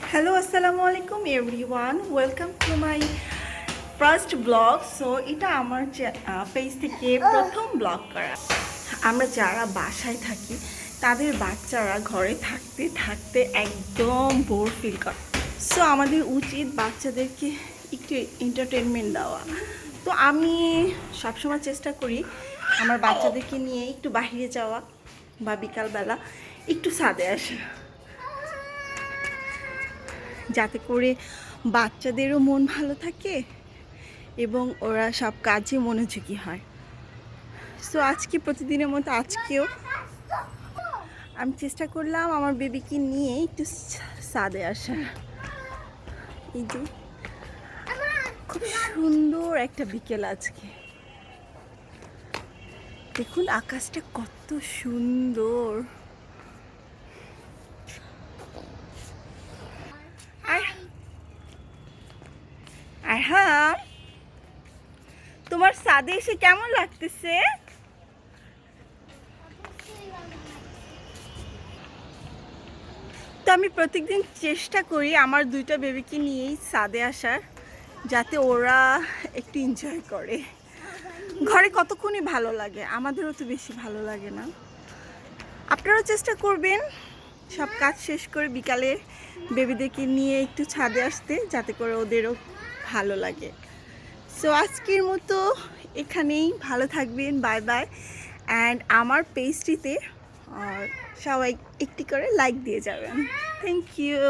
Hello আসসালামু আলাইকুম everyone, welcome to my first blog. So এটা আমার পেজ থেকে প্রথম ব্লগ করা। আমরা যারা বাসায় থাকি তাদের বাচ্চারা ঘরে থাকতে থাকতে একদম বোর ফিল করে। সো আমাদের উচিত বাচ্চাদেরকে একটু এন্টারটেনমেন্ট দেওয়া। তো আমি সবসময় চেষ্টা করি আমার বাচ্চাদেরকে নিয়ে একটু বাইরে যাওয়া বা বিকালবেলা একটু ছাদে আসা, যাতে করে বাচ্চাদেরও মন ভালো থাকে এবং ওরা সব কাজে মনোযোগী হয়। সো আজকে প্রতিদিনের মতো আজকেও আমি চেষ্টা করলাম আমার বেবিকে নিয়ে একটু ছাদে আসা। এই যে খুব সুন্দর একটা বিকেল আজকে, দেখুন আকাশটা কত সুন্দর। আর আর হ্যাঁ, তোমার ছাদে এসে কেমন লাগতেছে? তো আমি প্রত্যেকদিন চেষ্টা করি আমার দুইটা বেবিকে নিয়েই ছাদে আসার, যাতে ওরা একটু এনজয় করে। ঘরে কতক্ষণই ভালো লাগে, আমাদেরও তো বেশি ভালো লাগে না। আপনারাও চেষ্টা করবেন সব কাজ শেষ করে বিকালে বেবিদেরকে নিয়ে একটু ছাদে আসতে, যাতে করে ওদেরও ভালো লাগে। সো আজকের মতো এখানেই, ভালো থাকবেন, বাই বাই। অ্যান্ড আমার পেজটিতে সবাই একটি করে লাইক দিয়ে যাবেন। Thank you.